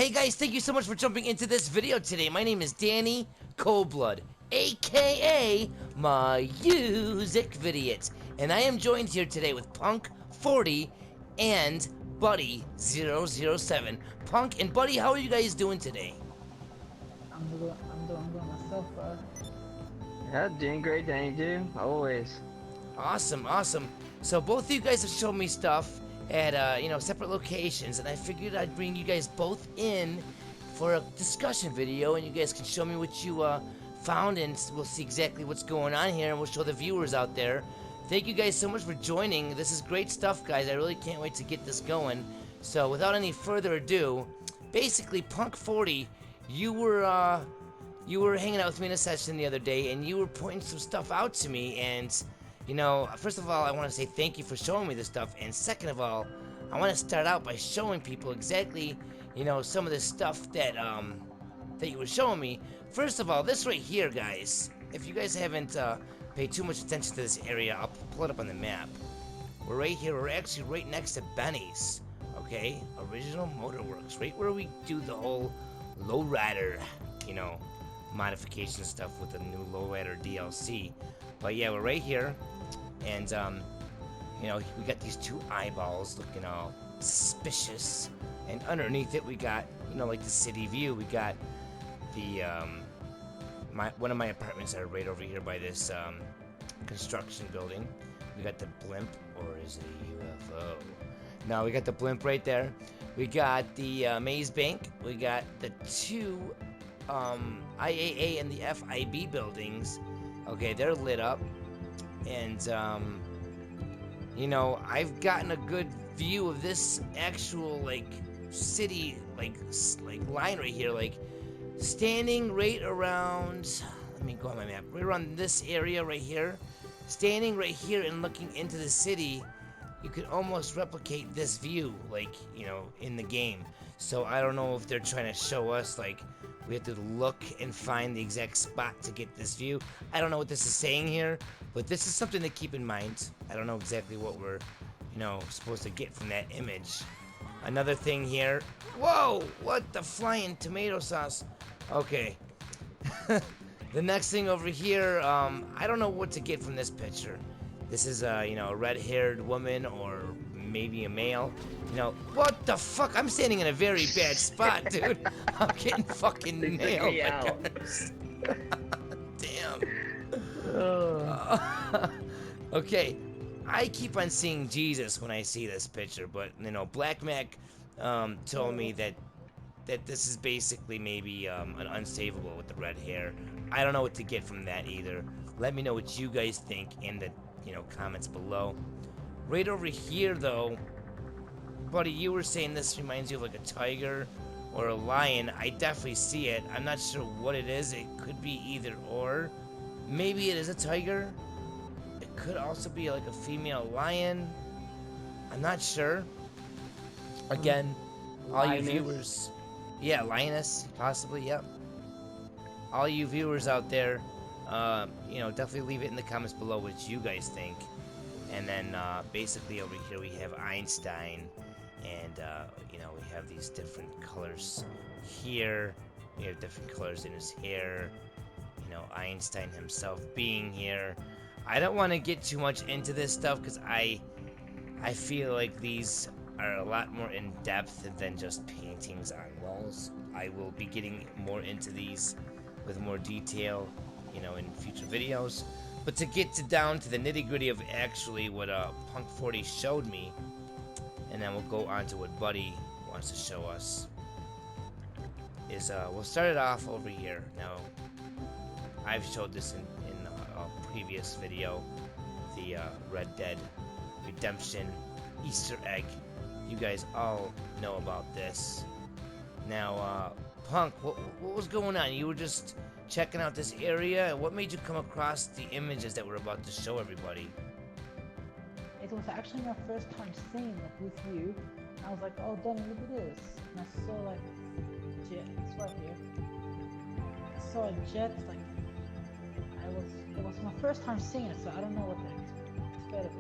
Hey guys, thank you so much for jumping into this video today. My name is Danny Coldblood, aka MusicVidiot, and I am joined here today with Punk40 and Buddy007. Punk and Buddy, how are you guys doing today? I'm doing good myself, bro. Yeah, doing great, Danny, dude. Always. Awesome, awesome. So both of you guys have shown me stuff at separate locations, and I figured I'd bring you guys both in for a discussion video, and you guys can show me what you found, and we'll see exactly what's going on here, and we'll show the viewers out there. Thank you guys so much for joining. This is great stuff, guys. I really can't wait to get this going. So without any further ado, basically, Punk40, you were hanging out with me in a session the other day, and you were pointing some stuff out to me, and you know, first of all, I want to say thank you for showing me this stuff, and second of all, I want to start out by showing people exactly, some of the stuff that you were showing me. First of all, this right here, guys, if you guys haven't paid too much attention to this area, I'll pull it up on the map. We're right here, we're actually right next to Benny's, okay? Original Motorworks, right where we do the whole lowrider, modification stuff with the new lowrider DLC. But yeah, we're right here, and we got these two eyeballs looking all suspicious, and underneath it we got, like the city view. We got the one of my apartments are right over here by this construction building. We got the blimp, or is it a UFO? No, we got the blimp right there. We got the maze bank. We got the two IAA and the FIB buildings. Okay, they're lit up, and I've gotten a good view of this actual city line right here, standing right around. Let me go on my map. Right around this area right here, standing right here and looking into the city. You could almost replicate this view, in the game. So I don't know if they're trying to show us, we have to look and find the exact spot to get this view. I don't know what this is saying here, but this is something to keep in mind. I don't know exactly what we're, supposed to get from that image. Another thing here. Whoa! What the flying tomato sauce? Okay. The next thing over here, I don't know what to get from this picture. This is a red-haired woman or maybe a male. What the fuck? I'm standing in a very bad spot, dude. I'm getting fucking nailed. Damn. Okay. I keep on seeing Jesus when I see this picture, but Black Mac told me that this is basically maybe an unsavable with the red hair. I don't know what to get from that either. Let me know what you guys think in the comments below. Right over here though, Buddy, you were saying this reminds you of like a tiger or a lion. I definitely see it. I'm not sure what it is. It could be either or. Maybe it is a tiger. It could also be like a female lion. I'm not sure. Again, all you viewers. Yeah, lioness, possibly, yep. All you viewers out there, definitely leave it in the comments below what you guys think. And then basically over here we have Einstein, and we have these different colors here. We have different colors in his hair. Einstein himself being here. I don't want to get too much into this stuff because I feel like these are a lot more in depth than just paintings on walls. I will be getting more into these with more detail, in future videos. But to get down to the nitty-gritty of actually what Punk40 showed me, and then we'll go on to what Buddy wants to show us, is we'll start it off over here. Now, I've showed this in a previous video, the Red Dead Redemption Easter egg. You guys all know about this. Now, Punk, what was going on? You were just checking out this area? What made you come across the images that we're about to show everybody? It was actually my first time seeing it with you. I was like, oh, Danny, look at this. And I saw jet. It's right here. I saw a jet. It was my first time seeing it, so I don't know what to expect.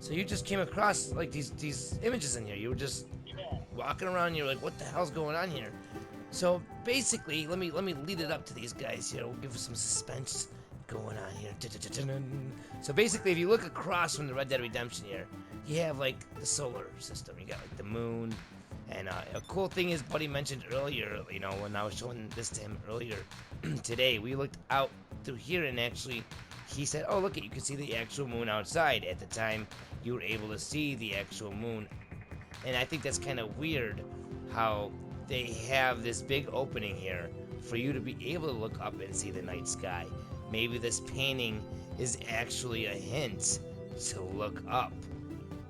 So you just came across like these images in here. You were just walking around and you're like, what the hell's going on here? So basically, let me lead it up to these guys here. We'll give us some suspense going on here. So basically, if you look across from the Red Dead Redemption here, you have like the solar system. You got like the moon, and a cool thing is, Buddy mentioned earlier, you know, when I was showing this to him earlier today, we looked out through here and actually, he said, oh look, you can see the actual moon outside. At the time, you were able to see the actual moon, and I think that's kind of weird how they have this big opening here for you to be able to look up and see the night sky. Maybe this painting is actually a hint to look up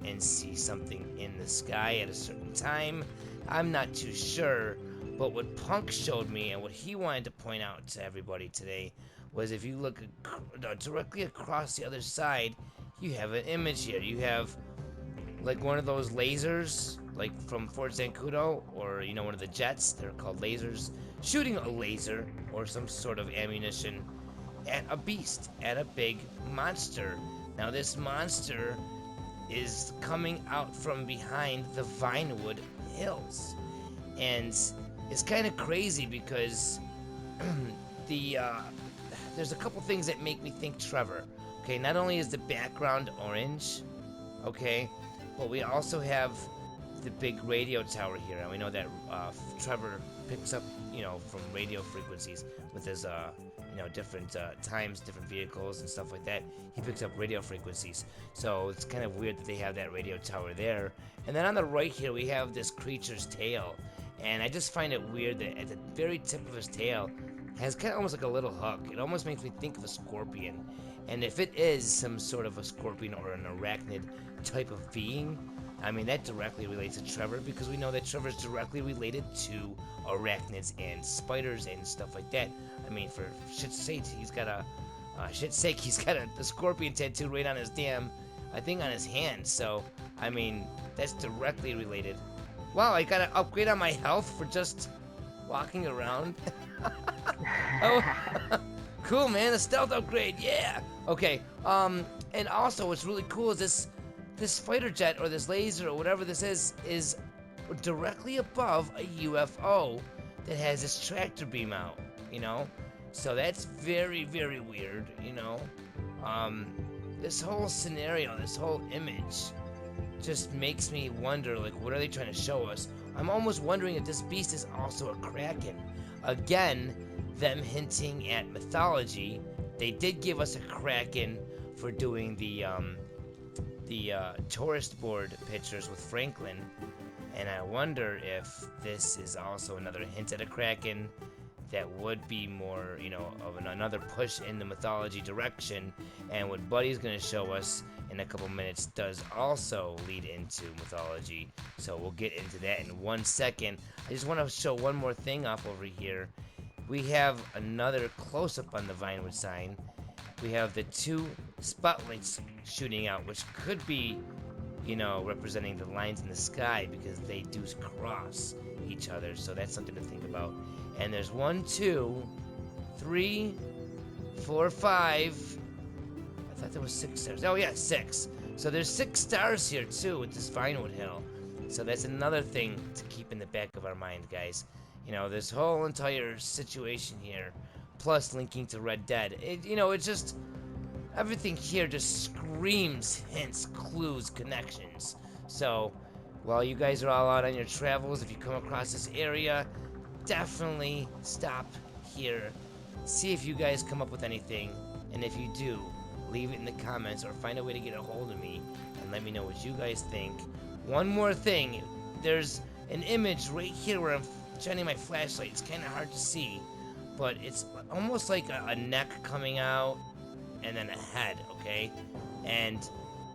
and see something in the sky at a certain time. I'm not too sure, but what Punk showed me and what he wanted to point out to everybody today was if you look directly across the other side, you have an image here. You have like one of those lasers, like from Fort Zancudo, or you know, one of the jets. They're called lasers, shooting a laser or some sort of ammunition at a beast, at a big monster. Now this monster is coming out from behind the Vinewood Hills, and it's kind of crazy because there's a couple things that make me think Trevor. Okay, not only is the background orange, okay, but we also have the big radio tower here, and we know that Trevor picks up, you know, from radio frequencies with his, you know, different times, different vehicles and stuff like that. He picks up radio frequencies, so it's kind of weird that they have that radio tower there. And then on the right here, we have this creature's tail, and I just find it weird that at the very tip of his tail has kind of almost like a little hook. It almost makes me think of a scorpion, and if it is some sort of a scorpion or an arachnid type of being, I mean, that directly relates to Trevor, because we know that Trevor's directly related to arachnids and spiders and stuff like that. I mean, for shit's sake, he's got a scorpion tattoo right on his damn, I think on his hand. So, I mean, that's directly related. Wow, I got an upgrade on my health for just walking around. Oh, cool, man, a stealth upgrade, yeah. Okay, and also what's really cool is this fighter jet or this laser or whatever this is directly above a UFO that has this tractor beam out, you know? So that's very, very weird, you know? This whole scenario, this whole image just makes me wonder, like, what are they trying to show us? I'm almost wondering if this beast is also a Kraken. Again, them hinting at mythology. They did give us a Kraken for doing the tourist board pictures with Franklin, and I wonder if this is also another hint at a Kraken that would be more, you know, of another push in the mythology direction. And what Buddy's going to show us in a couple minutes does also lead into mythology, so we'll get into that in 1 second. I just want to show one more thing off over here. We have another close-up on the Vinewood sign. We have the two spotlights shooting out, which could be, you know, representing the lines in the sky, because they do cross each other, so that's something to think about. And there's 1, 2, 3, 4, 5. I thought there was 6 stars. Oh yeah, 6. So there's 6 stars here too with this Vinewood Hill. So that's another thing to keep in the back of our mind, guys. You know, this whole entire situation here, plus linking to Red Dead. You know, it's just, everything here just screams hints, clues, connections. So, while you guys are all out on your travels, if you come across this area, definitely stop here. See if you guys come up with anything. And if you do, leave it in the comments or find a way to get a hold of me and let me know what you guys think. One more thing, there's an image right here where I'm shining my flashlight. It's kind of hard to see, but it's almost like a neck coming out and then a head, okay? And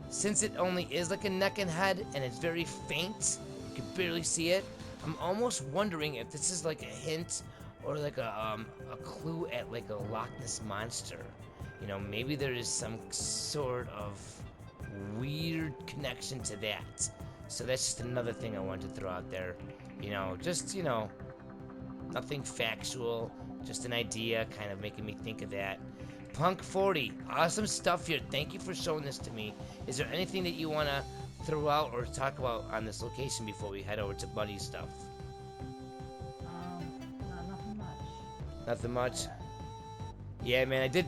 since it only is like a neck and head and it's very faint, you can barely see it, I'm almost wondering if this is like a hint or like a clue at like a Loch Ness monster. You know, maybe there is some sort of weird connection to that. So that's just another thing I wanted to throw out there. You know, just, you know, nothing factual, just an idea kind of making me think of that. Punk40, awesome stuff here. Thank you for showing this to me. Is there anything that you want to throw out or talk about on this location before we head over to Buddy's stuff? No, nothing much. Nothing much? Yeah. Yeah, man, I did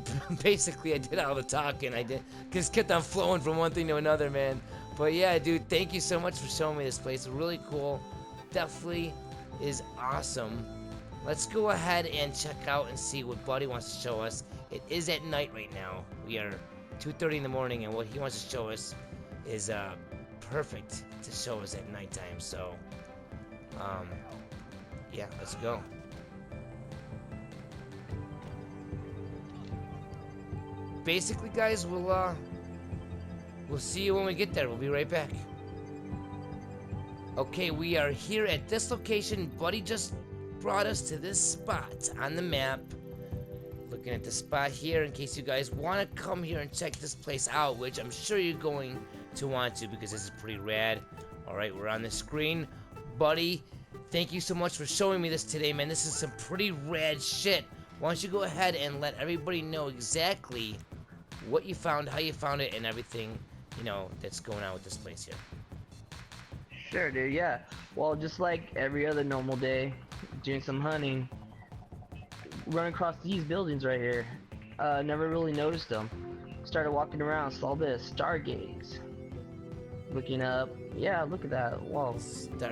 all the talking. I did, because it kept on flowing from one thing to another, man. But yeah, dude, thank you so much for showing me this place. Really cool. Definitely is awesome. Let's go ahead and check out and see what Buddy wants to show us. It is at night right now. We are 2:30 in the morning, and what he wants to show us is perfect to show us at nighttime. So, yeah, let's go. Basically, guys, we'll see you when we get there. We'll be right back. Okay, we are here at this location. Buddy just brought us to this spot on the map. Looking at the spot here in case you guys want to come here and check this place out, which I'm sure you're going to want to because this is pretty rad. Alright, we're on the screen. Buddy, thank you so much for showing me this today, man. This is some pretty rad shit. Why don't you go ahead and let everybody know exactly what you found, how you found it, and everything, you know, that's going on with this place here. Sure, dude, yeah. Well, just like every other normal day, doing some hunting, run across these buildings right here. Never really noticed them. Started walking around, saw this, stargaze. Looking up, yeah, look at that. Whoa,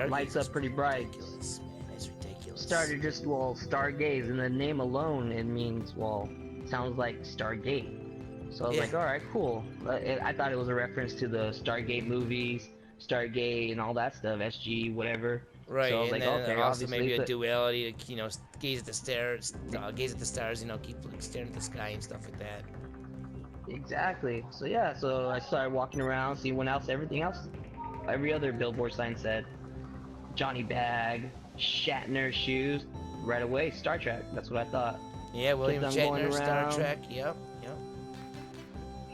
lights up pretty bright. Ridiculous, man, it's ridiculous. Started just, well, stargaze, and the name alone, it means, well, sounds like Stargate. So I was like, alright, cool. I thought it was a reference to the Stargate movies, Stargate and all that stuff, SG, whatever. Right, so I was and like, then okay, also maybe a obviously duality to, you know, gaze at the stars, you know, keep staring at the sky and stuff like that. Exactly. So yeah, so I started walking around, seeing what else, everything else. Every other billboard sign said Johnny Bag, Shatner shoes. Right away, Star Trek. That's what I thought. Yeah, William Kept on going Shatner, Star around. Trek, yep.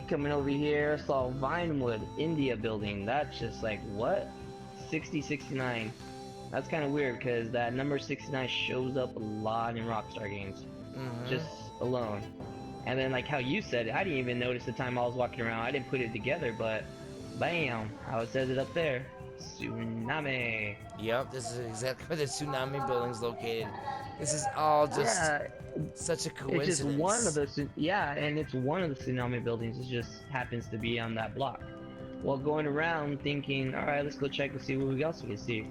Coming over here, saw Vinewood, India building. That's just like, what? 6069. That's kind of weird because that number 69 shows up a lot in Rockstar games. Just alone. And then like how you said it, I didn't even notice the time I was walking around. I didn't put it together, but bam, how it says it up there. Tsunami. Yep, this is exactly where the Tsunami building's located. This is all just such a coincidence. It's just one of the, yeah, and it's one of the Tsunami buildings. It just happens to be on that block. Well, going around thinking, all right, let's go check and see what else we can see.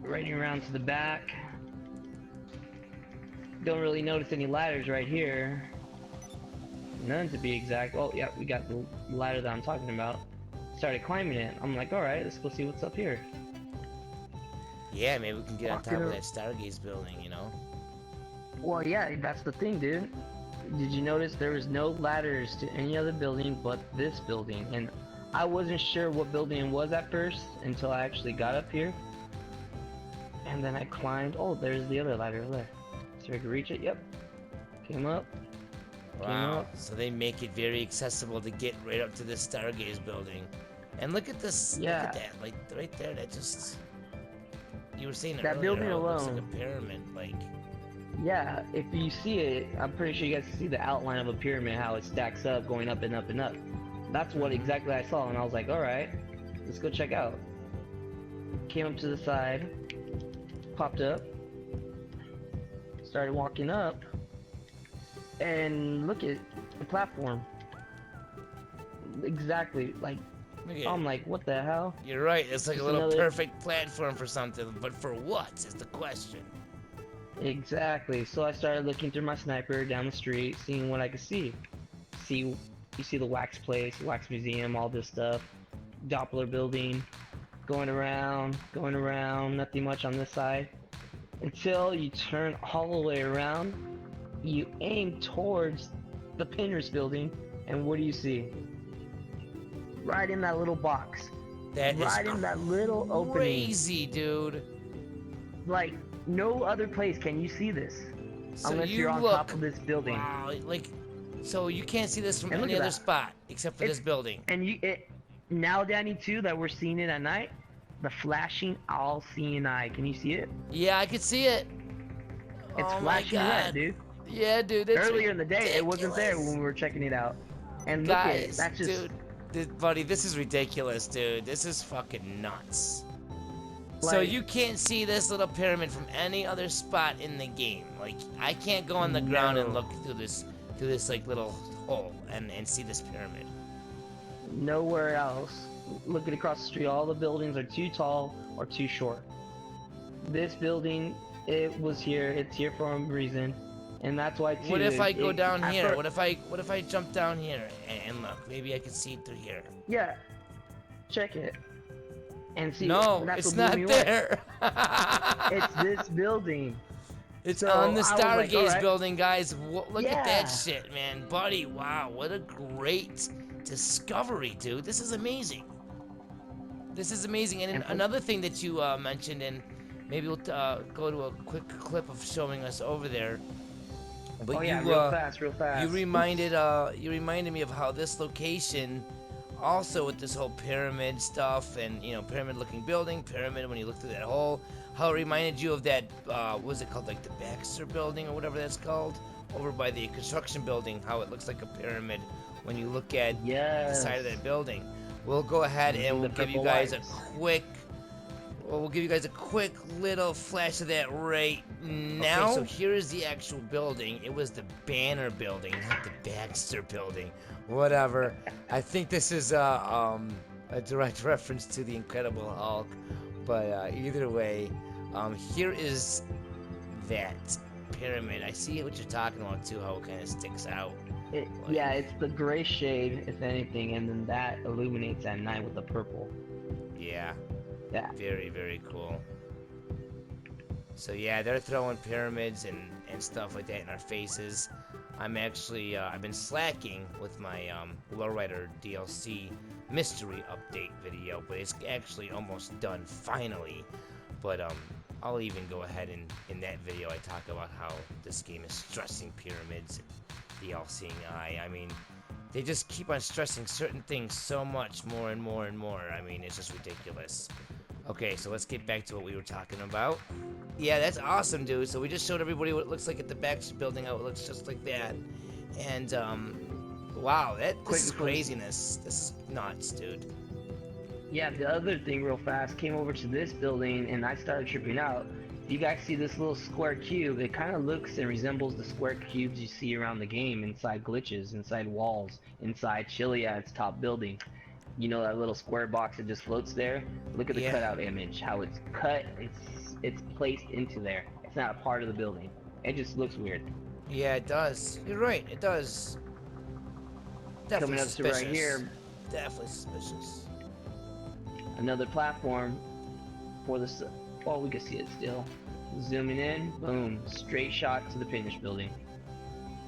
Riding around to the back. Don't really notice any ladders right here. None to be exact. Oh, yeah, we got the ladder that I'm talking about. Started climbing it. I'm like, all right, let's go see what's up here. Yeah, maybe we can get on top of that Stargaze building, you know? Well, yeah, that's the thing, dude. Did you notice there was no ladders to any other building but this building? And I wasn't sure what building it was at first until I actually got up here. And then I climbed. Oh, there's the other ladder there. So I could reach it. Yep. Came up. Wow. So they make it very accessible to get right up to this Stargaze building. And look at this. Yeah. Look at that. Like, right there. That just... You were saying it that earlier, building how alone. It looks like a pyramid, like... Yeah, if you see it, I'm pretty sure you guys can see the outline of a pyramid, how it stacks up, going up and up and up. That's what exactly I saw, and I was like, alright, let's go check out. Came up to the side, popped up, started walking up, and look at the platform. Exactly, like, I'm like, what the hell? You're right, it's like Just a little another... perfect platform for something, but for what is the question? Exactly. So I started looking through my sniper down the street, seeing what I could see. You see the wax place, wax museum, all this stuff. Doppler building. Going around, nothing much on this side. Until you turn all the way around, you aim towards the Pinners building, and what do you see? Right in that little box. That right is in that little opening. Crazy, dude. Like, no other place can you see this. So unless you you're on top of this building. Wow, like, so you can't see this from And any other spot except for this building. And now, Danny, too, that we're seeing it at night, the flashing all-seeing eye. Can you see it? Yeah, I can see it. It's oh flashing my God. red, dude. Yeah, dude, that's Earlier in the day, it wasn't there ridiculous. when we were checking it out. And look at it, Guys, that's just buddy, this is ridiculous, dude. This is fucking nuts. So like, you can't see this little pyramid from any other spot in the game. Like, I can't go on the ground and No. look through this like little hole and see this pyramid. nowhere else. Looking across the street, all the buildings are too tall or too short. This building, it was here. It's here for a reason, and that's why too. What if I go down at here? fir- What if I jump down here and look? Maybe I can see it through here. Yeah, check it and see. No, and that's it's what not blew me away. there. It's this building. It's So, on the I was like, Stargaze alright. building, guys. Look at that Yeah. shit, man. Buddy, wow, what a great discovery, dude. This is amazing. This is amazing. And And- another thing that you mentioned, and maybe we'll go to a quick clip of showing us over there. But Oh yeah, you, real fast, real fast. you reminded me of how this location, also with this whole pyramid stuff and pyramid looking building, pyramid when you look through that hole, how it reminded you of that what was it called, like the Baxter Building or whatever that's called, over by the construction building, how it looks like a pyramid when you look at the Yes. side of that building. We'll go ahead and The we'll give you purple guys lights. we'll give you guys a quick little flash of that right now. Okay, so here is the actual building. It was the Banner Building, not the Baxter Building. Whatever. I think this is a direct reference to the Incredible Hulk, but either way, here is that pyramid. I see what you're talking about too, how it kind of sticks out. Yeah, it's the gray shade, if anything, and then that illuminates at night with the purple. Yeah. Yeah. Very, very cool. So yeah, they're throwing pyramids and stuff like that in our faces. I'm actually, I've been slacking with my Lowrider DLC mystery update video, but it's actually almost done finally. But I'll even go ahead and in that video I talk about how this game is stressing pyramids and the all-seeing eye. I mean, they just keep on stressing certain things so much more and more and more. I mean, it's just ridiculous. Okay, so let's get back to what we were talking about. Yeah, that's awesome, dude. So we just showed everybody what it looks like at the Baxter Building, how it looks just like that. And, wow, this is craziness. This is nuts, dude. Yeah, the other thing real fast, came over to this building and I started tripping out. You guys see this little square cube, it kind of looks and resembles the square cubes you see around the game, inside glitches, inside walls, inside Chiliad's top building. You know that little square box that just floats there? Look at the cutout image, how it's cut, it's placed into there. It's not a part of the building. It just looks weird. Yeah, it does. You're right, it does. Definitely Coming up suspicious. to right here, Definitely suspicious. another platform for the, well, we can see it still. Zooming in, boom, straight shot to the finished building.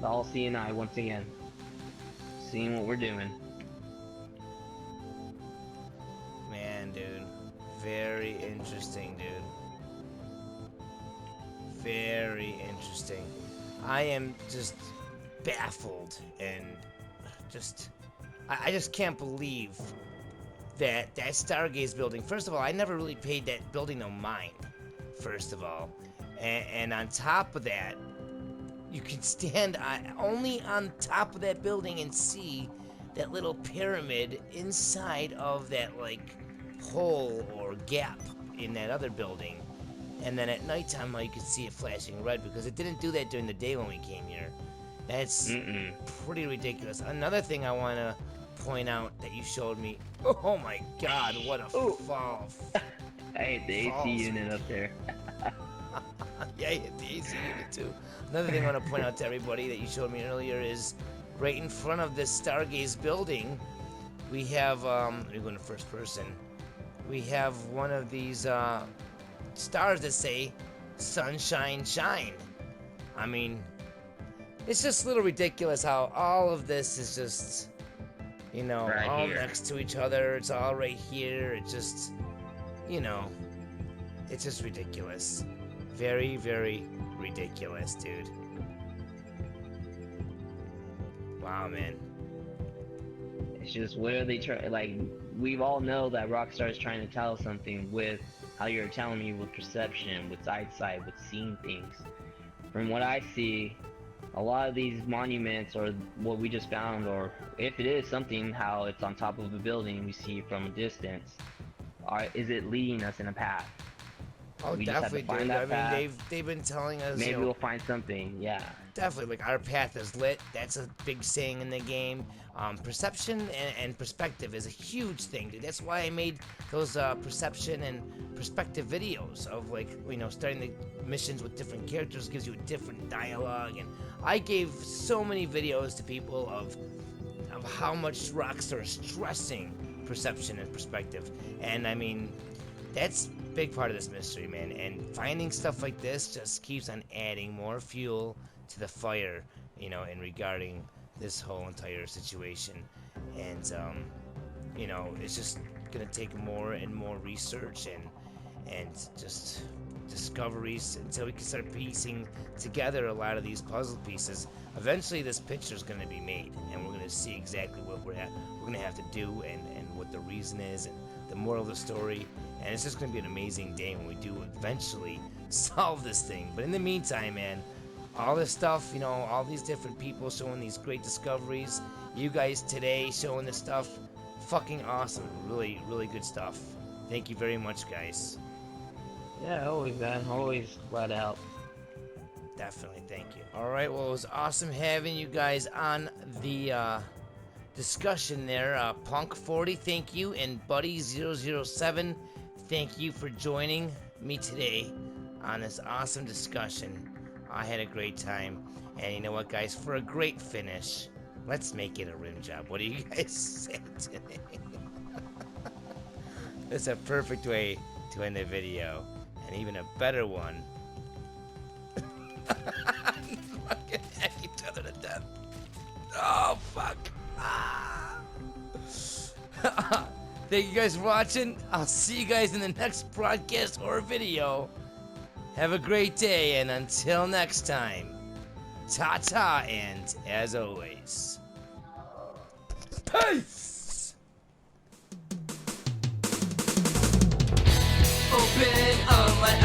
The all-seeing eye once again. Seeing what we're doing. Man, dude. Very interesting, dude. Very interesting. I am just baffled and just... I just can't believe that Stargaze building... First of all, I never really paid that building no mind. First of all, and on top of that, you can stand only on top of that building and see that little pyramid inside of that like hole or gap in that other building, and then at nighttime you can see it flashing red because it didn't do that during the day when we came here. That's pretty ridiculous. Another thing I want to point out that you showed me. Oh my God, what a fall! I hit the AC unit up there. Yeah, I hit the AC unit too. Another thing I want to point out to everybody that you showed me earlier is right in front of this Stargaze building, we have, let me go into first person. We have one of these stars that say, Sunshine Shine. I mean, it's just a little ridiculous how all of this is just, you know, right all here. next to each other. It's all right here. It just... You know, it's just ridiculous. Very, very ridiculous, dude. Wow, man. It's just, what are they trying, like, we all know that Rockstar is trying to tell us something with how you're telling me with perception, with eyesight, with seeing things. From what I see, a lot of these monuments, or what we just found, or if it is something, how it's on top of a building we see from a distance, is it leading us in a path? Oh, We just have to definitely, find dude. that I mean, path. they've been telling us, Maybe you know, we'll find something. Yeah. definitely, like, our path is lit. That's a big saying in the game. Perception and perspective is a huge thing, dude. That's why I made those perception and perspective videos of, like, you know, starting the missions with different characters gives you a different dialogue. And I gave so many videos to people of how much Rockstar is stressing perception and perspective. And I mean, that's a big part of this mystery, man. And finding stuff like this just keeps on adding more fuel to the fire, you know, in regarding this whole entire situation. And you know, it's just gonna take more and more research and just discoveries until we can start piecing together a lot of these puzzle pieces. Eventually this picture's gonna be made, and we're gonna see exactly what we're gonna have to do, and what the reason is, and the moral of the story. And it's just gonna be an amazing day when we do eventually solve this thing. But in the meantime, man, all this stuff, you know, all these different people showing these great discoveries, you guys today showing this stuff, fucking awesome. Really, really good stuff. Thank you very much, guys. Yeah, always, man. Always glad to help. Definitely, thank you. Alright, well, it was awesome having you guys on the discussion there. Punk40, thank you, and Buddy007, thank you for joining me today on this awesome discussion. I had a great time, and you know what, guys, for a great finish, let's make it a rim job. What do you guys say today? That's a perfect way to end the video, and even a better one. Fucking hack each other to death. Oh, fuck. Ah. Thank you guys for watching. I'll see you guys in the next broadcast or video. Have a great day, and until next time, ta-ta, and as always, peace! Open up my